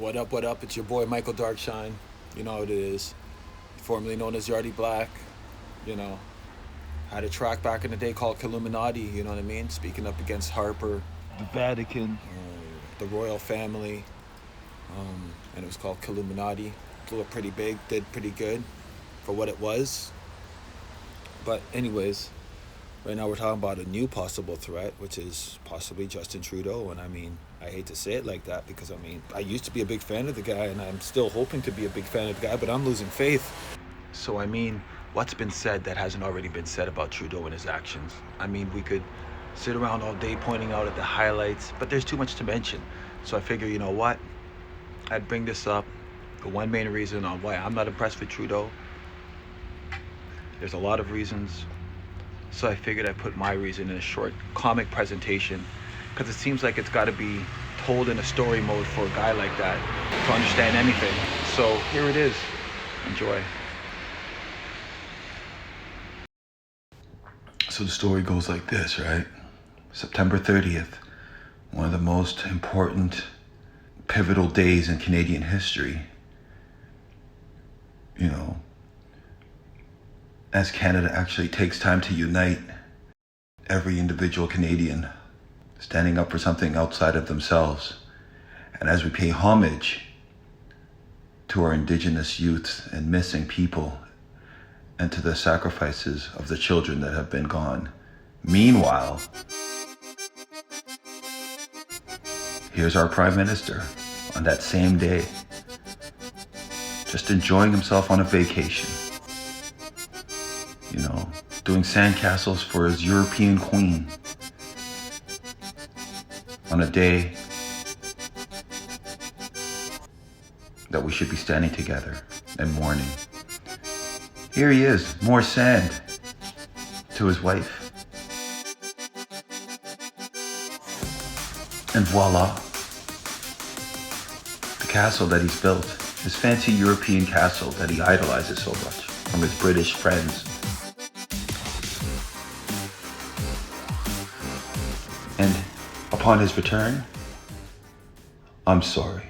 What up, what up? It's your boy Michael Darkshine. You know what it is. Formerly known as Yardy Black. You know, had a track back in the day called Killuminati, you know what I mean? Speaking up against Harper, The Vatican. the Royal Family. And it was called Killuminati. Blew up pretty big, did pretty good for what it was. But anyways, right now we're talking about a new possible threat, which is possibly Justin Trudeau. And I mean, I hate to say it like that because I mean, I used to be a big fan of the guy and I'm still hoping to be a big fan of the guy, but I'm losing faith. So I mean, what's been said that hasn't already been said about Trudeau and his actions? I mean, we could sit around all day pointing out at the highlights, but there's too much to mention. So I figure, you know what? I'd bring this up. The one main reason on why I'm not impressed with Trudeau. There's a lot of reasons. So I figured I'd put my reason in a short comic presentation because it seems like it's got to be told in a story mode for a guy like that to understand anything. So here it is. Enjoy. So the story goes like this, right? September 30th, one of the most important, pivotal days in Canadian history. You know, as Canada actually takes time to unite every individual Canadian, standing up for something outside of themselves. And as we pay homage to our Indigenous youth and missing people and to the sacrifices of the children that have been gone. Meanwhile, here's our Prime Minister on that same day, just enjoying himself on a vacation. You know, doing sandcastles for his European queen on a day that we should be standing together and mourning. Here he is, more sand to his wife. And voila, the castle that he's built, his fancy European castle that he idolizes so much from his British friends. And upon his return, I'm sorry.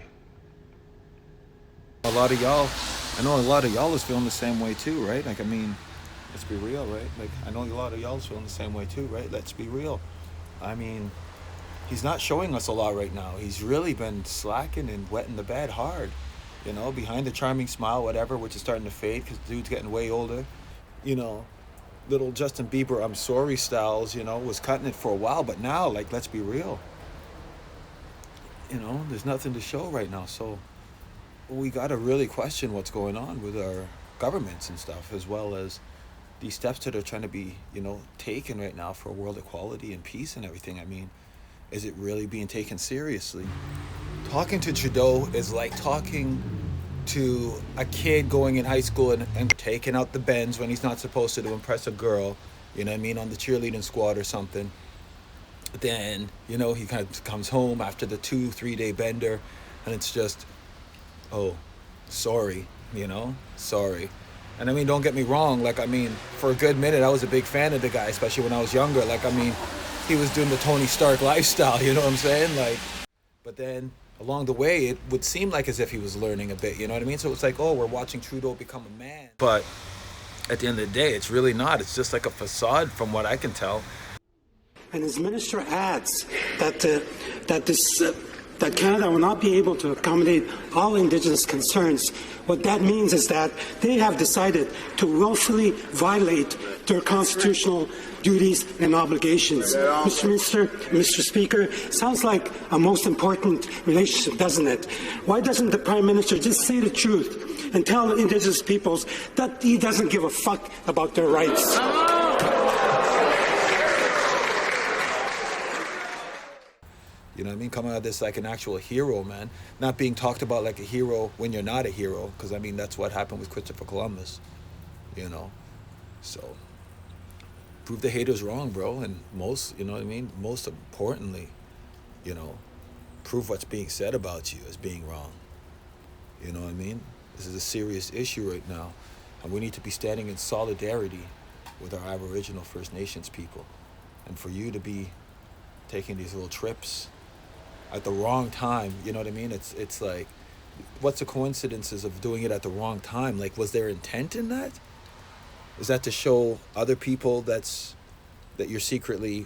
A lot of y'all, I know a lot of y'all is feeling the same way too, right? Like, I mean, let's be real, right? Like, I know a lot of y'all is feeling the same way too, right? Let's be real. I mean, he's not showing us a lot right now. He's really been slacking and wetting the bed hard, you know, behind the charming smile, whatever, which is starting to fade because the dude's getting way older. You know, little Justin Bieber, I'm sorry styles, you know, was cutting it for a while, but now, like, let's be real. You know, there's nothing to show right now, so we got to really question what's going on with our governments and stuff, as well as these steps that are trying to be, you know, taken right now for world equality and peace and everything. I mean, is it really being taken seriously? Talking to Trudeau is like talking to a kid going in high school and taking out the bends when he's not supposed to impress a girl, you know what I mean, on the cheerleading squad or something. Then, you know, he kind of comes home after the 2-3 day bender and it's just, oh, sorry, you know, sorry. And I mean, don't get me wrong, like, I mean, for a good minute, I was a big fan of the guy, especially when I was younger. Like, I mean, he was doing the Tony Stark lifestyle, you know what I'm saying? Like, but then along the way, it would seem like as if he was learning a bit, you know what I mean? So it's like, oh, we're watching Trudeau become a man. But at the end of the day, it's really not. It's just like a facade from what I can tell. And his minister adds that that Canada will not be able to accommodate all Indigenous concerns. What that means is that they have decided to willfully violate their constitutional duties and obligations. Mr. Minister, Mr. Speaker, sounds like a most important relationship, doesn't it? Why doesn't the Prime Minister just say the truth and tell the Indigenous peoples that he doesn't give a fuck about their rights? You know what I mean? Coming out of this like an actual hero, man. Not being talked about like a hero when you're not a hero. Because, I mean, that's what happened with Christopher Columbus. You know? So, prove the haters wrong, bro. And most, you know what I mean? Most importantly, you know, prove what's being said about you as being wrong. You know what I mean? This is a serious issue right now. And we need to be standing in solidarity with our Aboriginal First Nations people. And for you to be taking these little trips at the wrong time, you know what I mean? It's like what's the coincidences of doing it at the wrong time? Like, was there intent in that? Is that to show other people that you're secretly,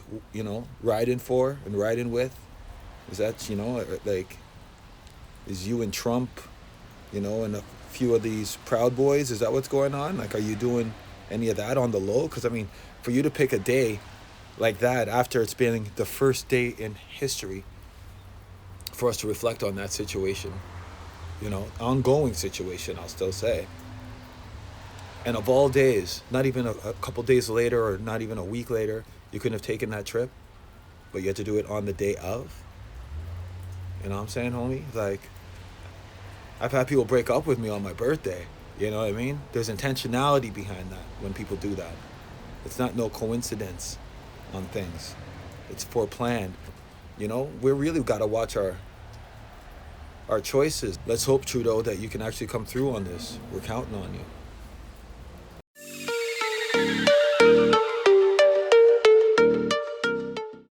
riding for and riding with? Is that, like, is you and Trump, and a few of these Proud Boys? Is that what's going on? Like, are you doing any of that on the low? Because, I mean, for you to pick a day like that after it's been the first day in history for us to reflect on that situation, ongoing situation, I'll still say. And of all days, not even a couple days later or not even a week later, you couldn't have taken that trip, but you had to do it on the day of. You know what I'm saying, homie? Like, I've had people break up with me on my birthday. You know what I mean? There's intentionality behind that when people do that. It's not no coincidence on things. It's foreplanned. We really got to watch our choices. Let's hope, Trudeau, that you can actually come through on this. We're counting on you.